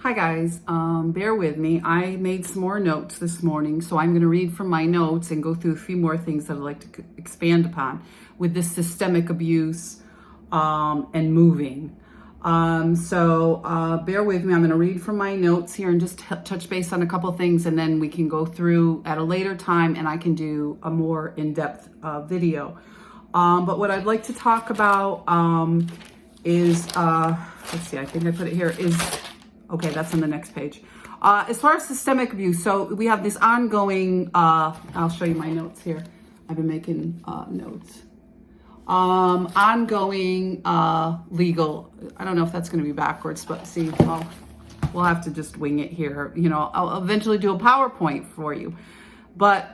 Hi guys, bear with me. I made some more notes this morning, so I'm going to read from my notes and go through a few more things that I'd like to expand upon with this systemic abuse and moving. Bear with me. I'm going to read from my notes here and just touch base on a couple things, and then we can go through at a later time and I can do a more in-depth video. But what I'd like to talk about is, let's see, I think I put it here, okay, that's on the next page. As far as systemic abuse, so we have this ongoing, I'll show you my notes here. I've been making notes. Ongoing legal, I don't know if that's going to be backwards, but see, we'll have to just wing it here. You know, I'll eventually do a PowerPoint for you. But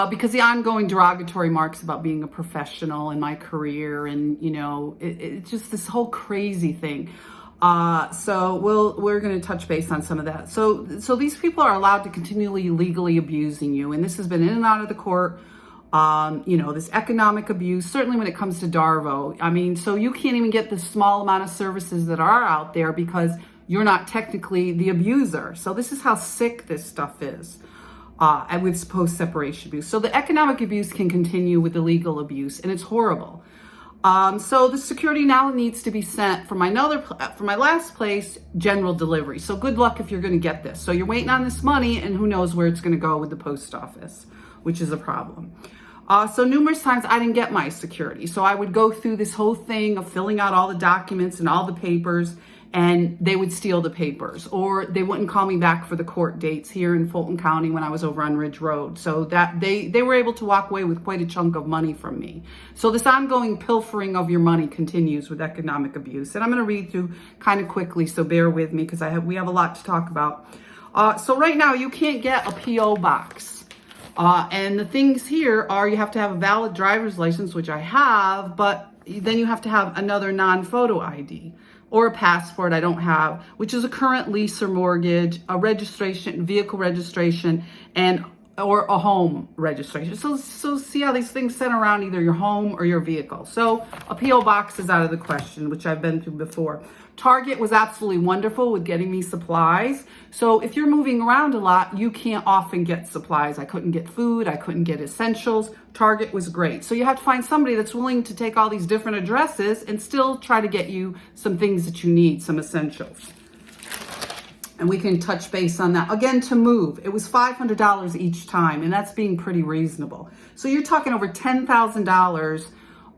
because the ongoing derogatory marks about being a professional in my career and, you know, it's just this whole crazy thing. We're going to touch base on some of that. So these people are allowed to continually legally abusing you. And this has been in and out of the court. You know, this economic abuse, certainly when it comes to Darvo. I mean, so you can't even get the small amount of services that are out there because you're not technically the abuser. So this is how sick this stuff is. And with post-separation abuse. So the economic abuse can continue with the legal abuse, and it's horrible. So the security now needs to be sent from my last place, general delivery. So good luck if you're going to get this. So you're waiting on this money, and who knows where it's going to go with the post office, which is a problem. So numerous times I didn't get my security. So I would go through this whole thing of filling out all the documents and all the papers, and they would steal the papers, or they wouldn't call me back for the court dates here in Fulton County when I was over on Ridge Road. So that they were able to walk away with quite a chunk of money from me. So this ongoing pilfering of your money continues with economic abuse. And I'm going to read through kind of quickly, so bear with me because we have a lot to talk about. So right now you can't get a P.O. box. And the things here are you have to have a valid driver's license, which I have, but then you have to have another non-photo ID. Or a passport I don't have, which is a current lease or mortgage, a registration, vehicle registration, or a home registration. So see how these things center around either your home or your vehicle. So a P.O. box is out of the question, which I've been through before. Target was absolutely wonderful with getting me supplies. So if you're moving around a lot, you can't often get supplies. I couldn't get food. I couldn't get essentials. Target was great. So you have to find somebody that's willing to take all these different addresses and still try to get you some things that you need, some essentials. And we can touch base on that. Again, to move, it was $500 each time, and that's being pretty reasonable. So you're talking over $10,000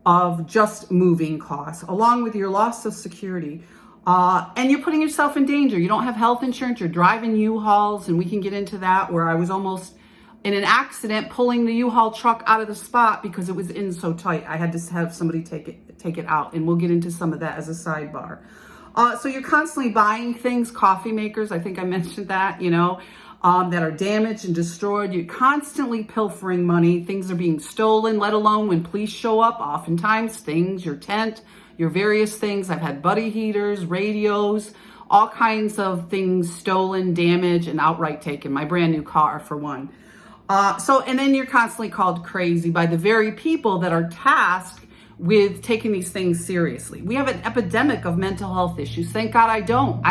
of just moving costs, along with your loss of security. And you're putting yourself in danger. You don't have health insurance. You're driving U-Hauls, and we can get into that, where I was almost in an accident pulling the U-Haul truck out of the spot because it was in so tight. I had to have somebody take it out, and we'll get into some of that as a sidebar. So you're constantly buying things, coffee makers, I think I mentioned that, you know, that are damaged and destroyed. You're constantly pilfering money. Things are being stolen, let alone when police show up. Oftentimes things, your tent, your various things. I've had buddy heaters, radios, all kinds of things stolen, damaged, and outright taken. My brand new car, for one. And then you're constantly called crazy by the very people that are tasked with taking these things seriously. We have an epidemic of mental health issues. Thank God I don't,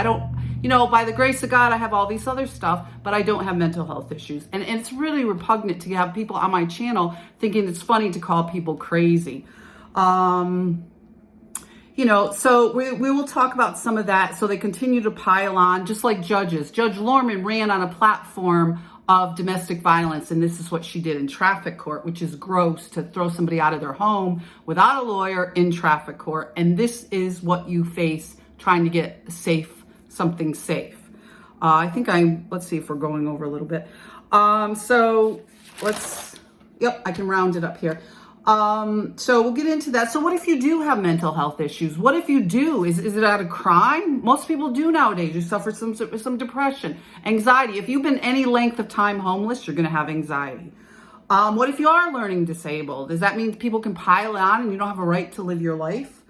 you know, by the grace of God, I have all these other stuff, but I don't have mental health issues. And it's really repugnant to have people on my channel thinking it's funny to call people crazy. You know, so we will talk about some of that. So they continue to pile on, just like judges. Judge Lorman ran on a platform of domestic violence, and this is what she did in traffic court, which is gross, to throw somebody out of their home without a lawyer in traffic court. And this is what you face trying to get something safe. I think let's see if we're going over a little bit. Yep, I can round it up here. So we'll get into that. So what if you do have mental health issues? What if you do? Is it out of crime? Most people do nowadays. You suffer some depression, anxiety. If you've been any length of time homeless, you're going to have anxiety. What if you are learning disabled? Does that mean people can pile on and you don't have a right to live your life?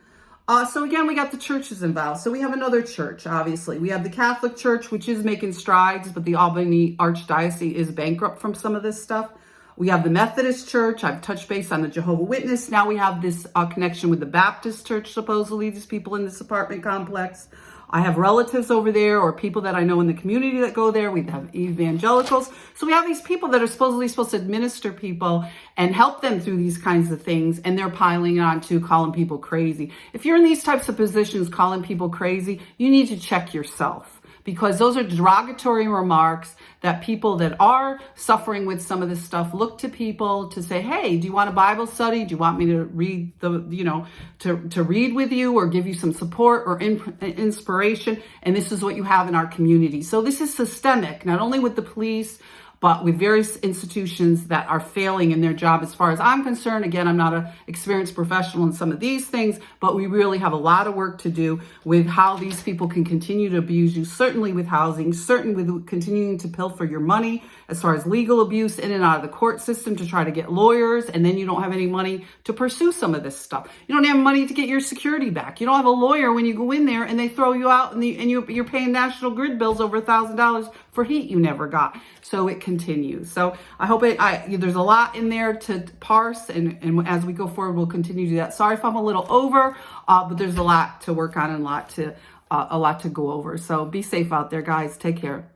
So again, we got the churches involved. So we have another church, obviously. We have the Catholic Church, which is making strides, but the Albany Archdiocese is bankrupt from some of this stuff. We have the Methodist Church. I've touched base on the Jehovah's Witness. Now we have this connection with the Baptist Church, supposedly, these people in this apartment complex. I have relatives over there or people that I know in the community that go there. We have evangelicals. So we have these people that are supposed to administer people and help them through these kinds of things. And they're piling on to calling people crazy. If you're in these types of positions calling people crazy, you need to check yourself, because those are derogatory remarks that people that are suffering with some of this stuff look to people to say, hey, do you want a Bible study? Do you want me to read to read with you or give you some support or inspiration? And this is what you have in our community. So this is systemic, not only with the police, but with various institutions that are failing in their job. As far as I'm concerned, again, I'm not an experienced professional in some of these things, but we really have a lot of work to do with how these people can continue to abuse you, certainly with housing, certainly with continuing to pilfer your money, as far as legal abuse in and out of the court system to try to get lawyers, and then you don't have any money to pursue some of this stuff. You don't have money to get your security back. You don't have a lawyer when you go in there and they throw you out and you're paying National Grid bills over $1,000 for heat you never got. So it continues. So I hope there's a lot in there to parse, and as we go forward, we'll continue to do that. Sorry if I'm a little over, but there's a lot to work on and a lot to go over. So be safe out there, guys. Take care.